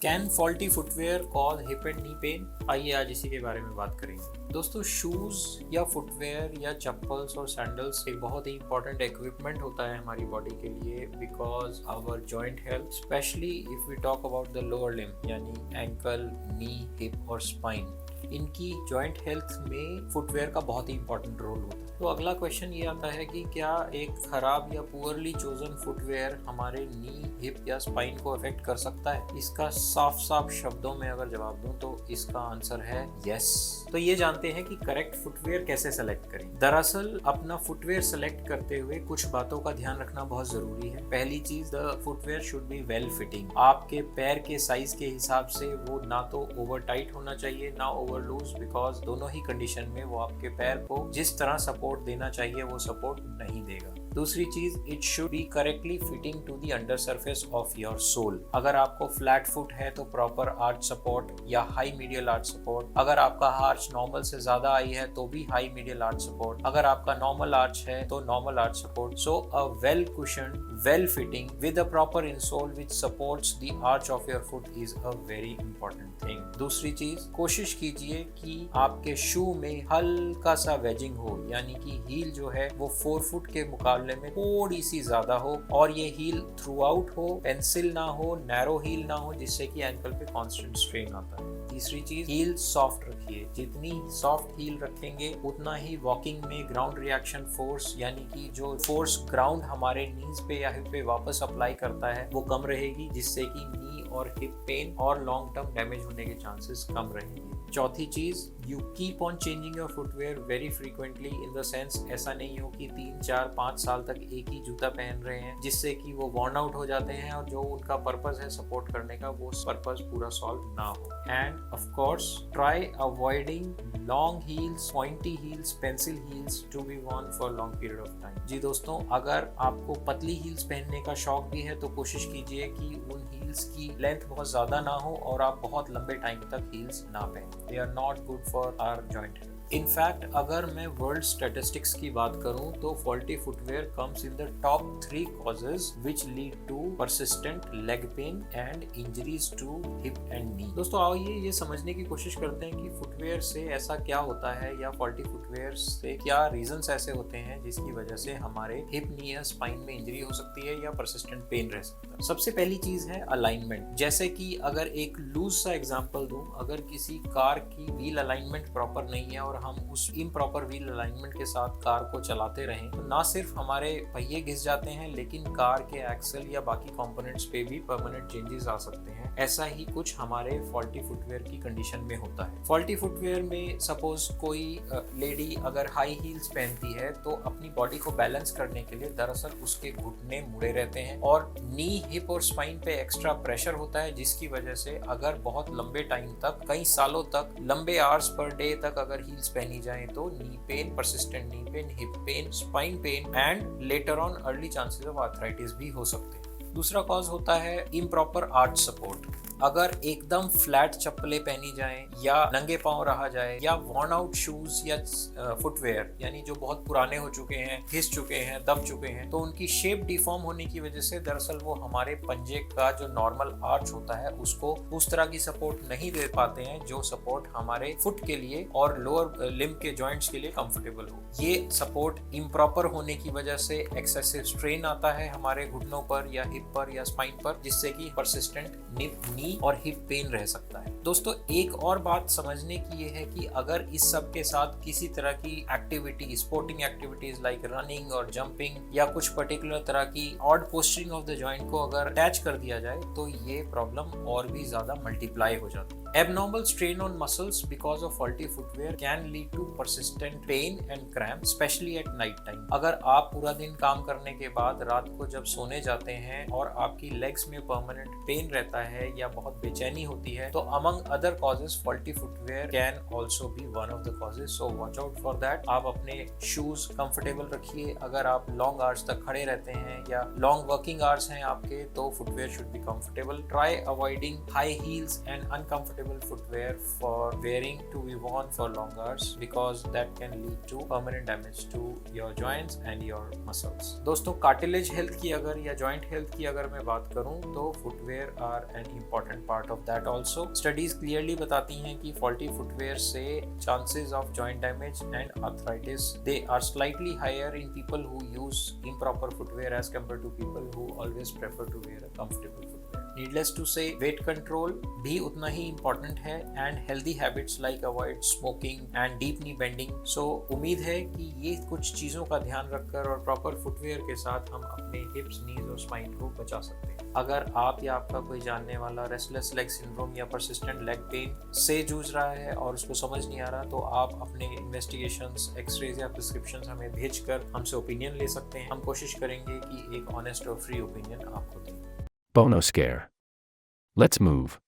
Can faulty footwear cause hip and knee pain? आइए आज इसी के बारे में बात करेंगे। दोस्तों, शूज़ या फुटवेयर या चप्पल्स और सैंडल्स एक बहुत ही इंपॉर्टेंट इक्विपमेंट होता है हमारी बॉडी के लिए because our joint health, specially if we talk about the lower limb यानी एंकल, नी, हिप और स्पाइन, इनकी जॉइंट हेल्थ में फुटवेयर का बहुत ही इंपॉर्टेंट रोल होता है। तो अगला क्वेश्चन ये आता है कि क्या एक खराब या पुअरली चोजन फुटवेयर हमारे नी, हिप या स्पाइन को अफेक्ट कर सकता है? इसका साफ साफ शब्दों में अगर जवाब दूं तो इसका आंसर है यस। तो ये जानते हैं कि करेक्ट फुटवेयर कैसे सेलेक्ट करें। दरअसल अपना फुटवेयर सेलेक्ट करते हुए कुछ बातों का ध्यान रखना बहुत जरूरी है। पहली चीज, the footwear should be well fitting. आपके पैर के साइज के हिसाब से वो ना तो ओवर टाइट होना चाहिए ना ओवर लूज, बिकॉज दोनों ही कंडीशन में वो आपके पैर को जिस तरह सपोर्ट देना चाहिए वो सपोर्ट नहीं देगा। दूसरी चीज, it should be correctly fitting to the under surface of your sole. अगर आपको फ्लैट फुट है तो प्रॉपर आर्च सपोर्ट या हाई मीडियल आर्च सपोर्ट। अगर आपका आर्च नॉर्मल से ज्यादा आई है तो भी हाई मीडियल आर्च सपोर्ट। अगर आपका नॉर्मल आर्च है तो normal arch support. So a well cushioned, well fitting with a proper insole which supports the arch of your foot is a very important thing. दूसरी चीज, कोशिश कीजिए कि आपके शू में हल्का सा वेजिंग हो, यानी कि हील जो है वो 4 फुट के मुकाबले में थोड़ी सी ज्यादा हो और ये हील थ्रू आउट हो, पेंसिल ना हो, नैरो हील ना हो, जिससे कि एंकल पे कांस्टेंट स्ट्रेन आता है। तीसरी चीज, हील सॉफ्ट रखिए। जितनी सॉफ्ट हील रखेंगे उतना ही वॉकिंग में ग्राउंड रिएक्शन फोर्स, यानी कि जो फोर्स ग्राउंड हमारे नीज पे या हिप पे वापस अप्लाई करता है वो कम रहेगी, जिससे कि नी और हिप पेन और लॉन्ग टर्म डैमेज होने के चांसेस कम रहेंगे। चौथी चीज, you keep on changing your footwear very frequently, in the sense ऐसा नहीं हो कि 3, 4, 5 साल तक एक ही जूता पहन रहे हैं जिससे कि वो वर्न आउट हो जाते हैं और जो उनका पर्पस है सपोर्ट करने का वो पर्पस पूरा सॉल्व ना हो। And of course try avoiding long heels, pointy heels, pencil heels to be worn for long period of time. जी दोस्तों, अगर आपको पतली हील्स पहनने का शौक भी है तो कोशिश कीजिए कि उन हील्स की लेंथ बहुत ज्यादा ना हो और आप बहुत लंबे टाइम तक हील्स ना पहनें। They are not good for our joint health. In fact अगर मैं वर्ल्ड स्टैटिस्टिक्स की बात करूं तो faulty footwear comes in the top 3 causes which lead to persistent leg pain and injuries to hip and knee. दोस्तों आइए ये समझने की कोशिश करते हैं कि फुटवेयर से ऐसा क्या होता है या फॉल्टी फुटवेयर से क्या रीजंस ऐसे होते हैं जिसकी वजह से हमारे हिप, नी या स्पाइन में इंजरी हो सकती है या परसिस्टेंट पेन रह सकता है। सबसे पहली चीज है अलाइनमेंट। जैसे कि अगर एक लूज सा एग्जांपल दूं, अगर किसी कार की व्हील अलाइनमेंट प्रॉपर नहीं है और हम उस इम्प्रॉपर व्हील अलाइनमेंट के साथ कार को चलाते रहें तो ना सिर्फ हमारे पहिए घिस जाते हैं लेकिन कार के एक्सल या बाकी कंपोनेंट्स पे भी परमानेंट चेंजेस आ सकते हैं। ऐसा ही कुछ हमारे फॉल्टी फुटवेयर की कंडीशन में होता है। फॉल्टी फुटवेयर में सपोज कोई लेडी अगर हाई हील्स पहनती है तो अपनी बॉडी को बैलेंस करने के लिए दरअसल उसके घुटने मुड़े रहते हैं और नी, हिप और स्पाइन पे एक्स्ट्रा प्रेशर होता है, जिसकी वजह से अगर बहुत लंबे टाइम तक, कई सालों तक, लंबे आवर्स पर डे तक अगर हील्स पहनी जाए तो knee pain, persistent knee pain, hip pain, spine pain and later on early chances of arthritis भी हो सकते हैं। दूसरा कॉज होता है इम्प्रॉपर आर्च सपोर्ट। अगर एकदम फ्लैट चप्पलें पहनी जाएं या नंगे पांव रहा जाए या वॉर्न आउट शूज या फुटवेयर यानी जो बहुत पुराने हो चुके हैं, घिस चुके हैं, दब चुके हैं, तो उनकी शेप डिफॉर्म होने की वजह से दरअसल वो हमारे पंजे का जो नॉर्मल आर्च होता है उसको उस तरह की सपोर्ट नहीं दे पाते हैं जो सपोर्ट हमारे फुट के लिए और लोअर लिम्ब के जॉइंट्स के लिए कंफर्टेबल हो। ये सपोर्ट इम्प्रॉपर होने की वजह से एक्सेसिव स्ट्रेन आता है हमारे घुटनों पर या हिप पर या स्पाइन पर, जिससे कि परसिस्टेंट नी और हिप पेन रह सकता है। दोस्तों एक और बात समझने की ये है कि अगर इस सब के साथ किसी तरह की activity, sporting activities like running और जंपिंग या कुछ पर्टिकुलर तरह की odd posturing of the joint को अगर अटैच कर दिया जाए तो ये प्रॉब्लम और भी ज्यादा मल्टीप्लाई हो जाती है। Abnormal strain on muscles because of faulty footwear can lead to persistent pain and cramp, especially at night time. अगर आप पूरा दिन काम करने के बाद रात को जब सोने जाते हैं और आपकी लेग्स में परमानेंट पेन रहता है या बहुत बेचैनी होती है तो among other causes faulty footwear can also be one of the causes. So watch out for that. आप अपने शूज कंफर्टेबल रखिए। अगर आप लॉन्ग आवर्स तक खड़े रहते हैं या लॉन्ग वर्किंग आवर्स हैं आपके तो footwear should be comfortable. Try avoiding high heels and uncomfortable uncomfortable footwear for wearing to be worn for long hours because that can lead to permanent damage to your joints and your muscles. दोस्तों cartilage health की अगर या joint health की अगर मैं बात करूं तो footwear are an important part of that also. Studies clearly बताती हैं कि faulty footwear से chances of joint damage and arthritis they are slightly higher in people who use improper footwear as compared to people who always prefer to wear a comfortable footwear. Needless to say, weight control भी उतना ही important है and healthy habits like avoid smoking and deep knee bending. So उम्मीद है कि ये कुछ चीज़ों का ध्यान रखकर और proper footwear के साथ हम अपने hips, knees और spine को बचा सकते हैं। अगर आप या आपका कोई जानने वाला restless leg syndrome या persistent leg pain से जूझ रहा है और उसको समझ नहीं आ रहा तो आप अपने investigations, x-rays या prescriptions हमें भेजकर हमसे opinion ले सकते हैं। हम कोशिश करेंगे कि एक honest और free opinion आपको दें। Bono Scare. Let's move.